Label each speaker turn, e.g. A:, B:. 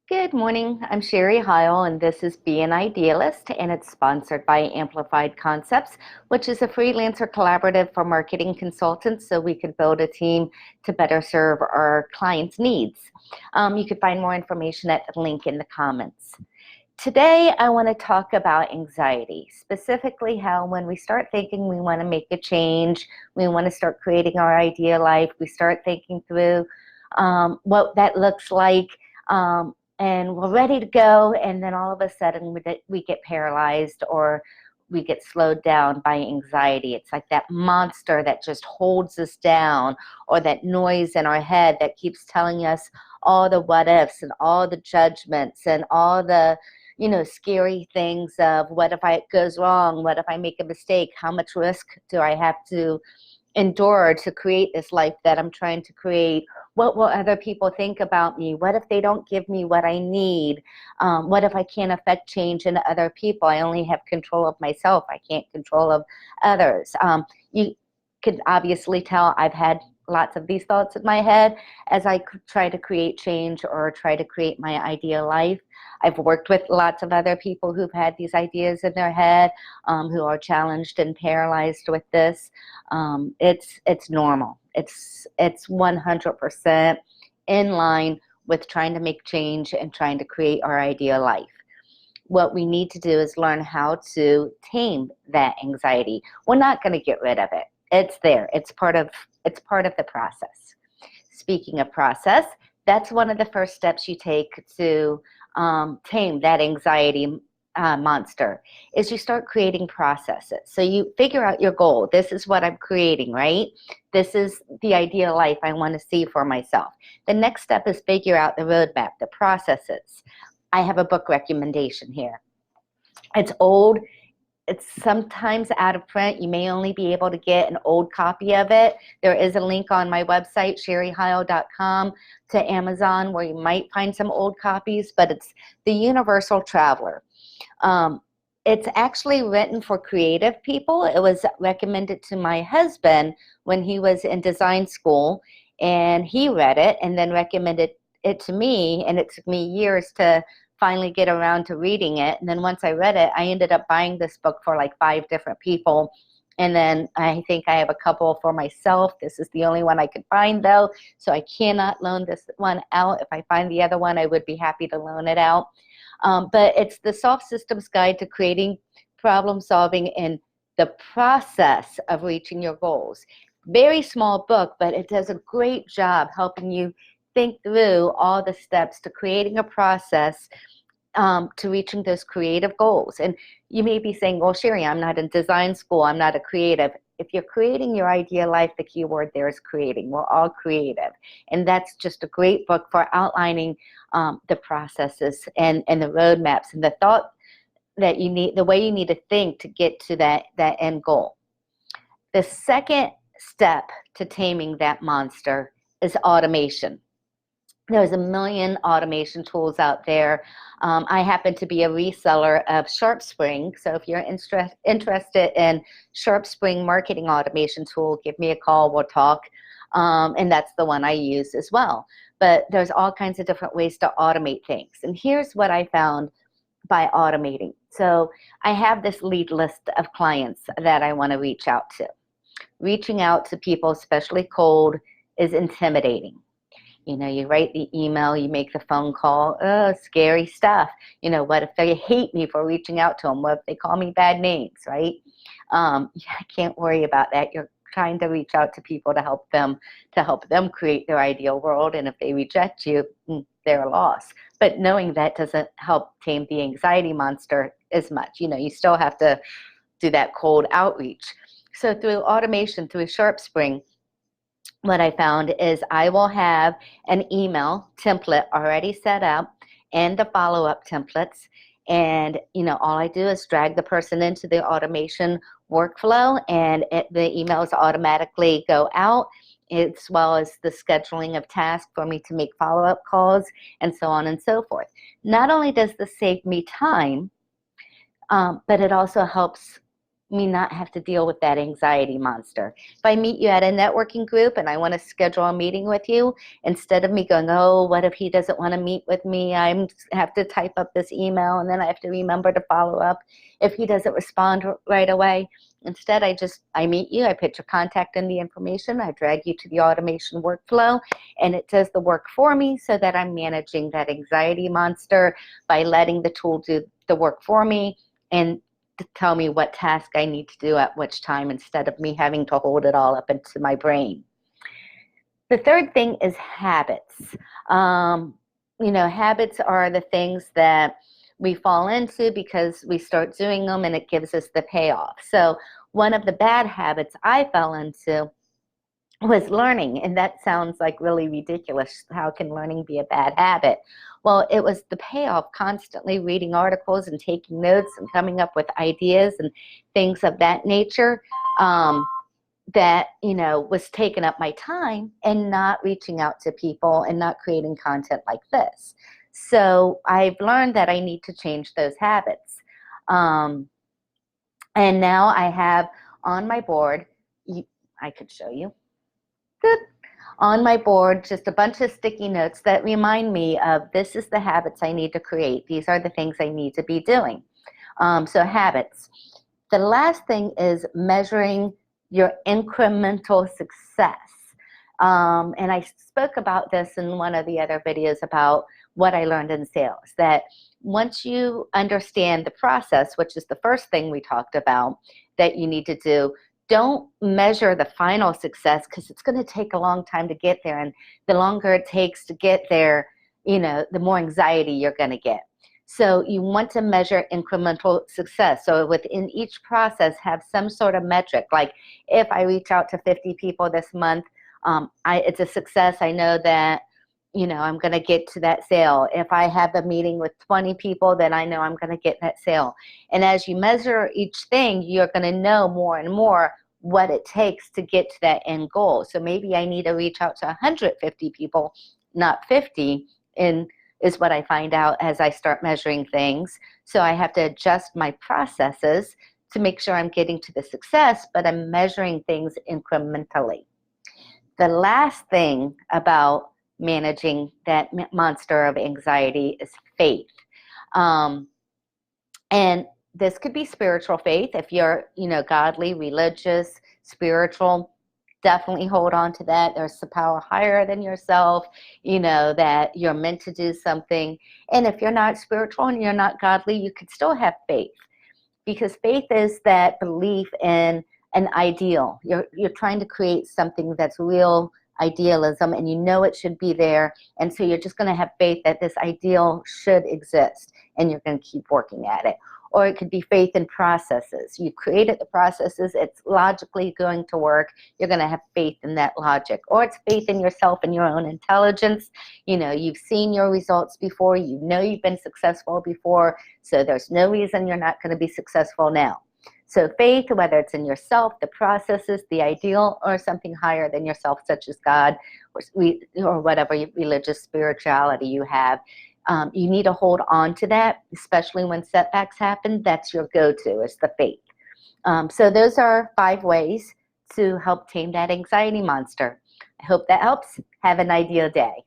A: Good morning. I'm Sherry Heil, and this is Be an Idealist, and it's sponsored by Amplified Concepts, which is a freelancer collaborative for marketing consultants so we can build a team to better serve our clients' needs. You can find more information at the link in the comments. Today, I want to talk about anxiety, specifically how when we start thinking we want to make a change, we want to start creating our ideal life, we start thinking through what that looks like, and we're ready to go, and then all of a sudden we get paralyzed or we get slowed down by anxiety. It's like that monster that just holds us down, or that noise in our head that keeps telling us all the what ifs and all the judgments and all the scary things of what if it goes wrong, what if I make a mistake, how much risk do I have to endure to create this life that I'm trying to create? What will other people think about me? What if they don't give me what I need? What if I can't affect change in other people? I only have control of myself. I can't control of others. You could obviously tell I've had lots of these thoughts in my head as I try to create change or try to create my ideal life. I've worked with lots of other people who've had these ideas in their head, who are challenged and paralyzed with this. It's normal. It's 100% in line with trying to make change and trying to create our ideal life. What we need to do is learn how to tame that anxiety. We're not going to get rid of it. It's there. It's part of the process. Speaking of process, that's one of the first steps you take to tame that anxiety monster, is you start creating processes. So you figure out your goal. This is what I'm creating, right? This is the ideal life I want to see for myself. The next step is figure out the roadmap, the processes. I have a book recommendation here. It's old. It's sometimes out of print. You may only be able to get an old copy of it. There is a link on my website, sherryheil.com, to Amazon where you might find some old copies, but it's The Universal Traveler. Um, it's actually written for creative people. It was recommended to my husband when he was in design school, and he read it and then recommended it to me, and it took me years to finally get around to reading it. And then once I read it, I ended up buying this book for like 5 different people. And then I think I have a couple for myself. This is the only one I could find, though, so I cannot loan this one out. If I find the other one, I would be happy to loan it out. But it's the Soft Systems Guide to Creating Problem Solving in the Process of Reaching Your Goals. Very small book, but it does a great job helping you think through all the steps to creating a process to reaching those creative goals. And you may be saying, well, Sherry, I'm not in design school. I'm not a creative. If you're creating your ideal life, the key word there is creating. We're all creative. And that's just a great book for outlining the processes and the roadmaps and the thought that you need, the way you need to think to get to that end goal. The second step to taming that monster is automation. There's a million automation tools out there. I happen to be a reseller of SharpSpring, so if you're interested in SharpSpring marketing automation tool, give me a call, we'll talk, and that's the one I use as well. But there's all kinds of different ways to automate things, and here's what I found by automating. So I have this lead list of clients that I want to reach out to. Reaching out to people, especially cold, is intimidating. You write the email, you make the phone call, scary stuff. What if they hate me for reaching out to them? What if they call me bad names, right? I can't worry about that. You're trying to reach out to people to help them create their ideal world. And if they reject you, they're a loss. But knowing that doesn't help tame the anxiety monster as much. You still have to do that cold outreach. So through automation, through SharpSpring, what I found is I will have an email template already set up and the follow-up templates. And, all I do is drag the person into the automation workflow, and the emails automatically go out, as well as the scheduling of tasks for me to make follow-up calls, and so on and so forth. Not only does this save me time, but it also helps me not have to deal with that anxiety monster. If I meet you at a networking group and I want to schedule a meeting with you, instead of me going, oh, what if he doesn't want to meet with me? I have to type up this email and then I have to remember to follow up if he doesn't respond right away. Instead, I meet you, I put your contact in the information, I drag you to the automation workflow, and it does the work for me so that I'm managing that anxiety monster by letting the tool do the work for me and to tell me what task I need to do at which time instead of me having to hold it all up into my brain. The third thing is habits. Habits are the things that we fall into because we start doing them and it gives us the payoff. So one of the bad habits I fell into was learning, and that sounds like really ridiculous. How can learning be a bad habit? Well, it was the payoff, constantly reading articles and taking notes and coming up with ideas and things of that nature. That was taking up my time and not reaching out to people and not creating content like this. So I've learned that I need to change those habits. And now I have on my board, I could show you, on my board, just a bunch of sticky notes that remind me of this is the habits I need to create. These are the things I need to be doing. So habits. The last thing is measuring your incremental success. And I spoke about this in one of the other videos about what I learned in sales, that once you understand the process, which is the first thing we talked about that you need to do, don't measure the final success because it's going to take a long time to get there. And the longer it takes to get there, the more anxiety you're going to get. So you want to measure incremental success. So within each process, have some sort of metric. Like if I reach out to 50 people this month, it's a success. I know that, I'm going to get to that sale. If I have a meeting with 20 people, then I know I'm going to get that sale. And as you measure each thing, you're going to know more and more what it takes to get to that end goal. So maybe I need to reach out to 150 people, not 50, is what I find out as I start measuring things. So I have to adjust my processes to make sure I'm getting to the success, but I'm measuring things incrementally. The last thing about managing that monster of anxiety is faith. And this could be spiritual faith. If you're, godly, religious, spiritual, definitely hold on to that. There's a power higher than yourself, that you're meant to do something. And if you're not spiritual and you're not godly, you could still have faith, because faith is that belief in an ideal. You're trying to create something that's real idealism, and it should be there. And so you're just going to have faith that this ideal should exist, and you're going to keep working at it. Or it could be faith in processes. You created the processes, it's logically going to work. You're going to have faith in that logic. Or it's faith in yourself and your own intelligence. You've seen your results before. You've been successful before. So there's no reason you're not going to be successful now. So faith, whether it's in yourself, the processes, the ideal, or something higher than yourself, such as God, or whatever religious spirituality you have, you need to hold on to that, especially when setbacks happen. That's your go-to, is the faith. So those are 5 ways to help tame that anxiety monster. I hope that helps. Have an ideal day.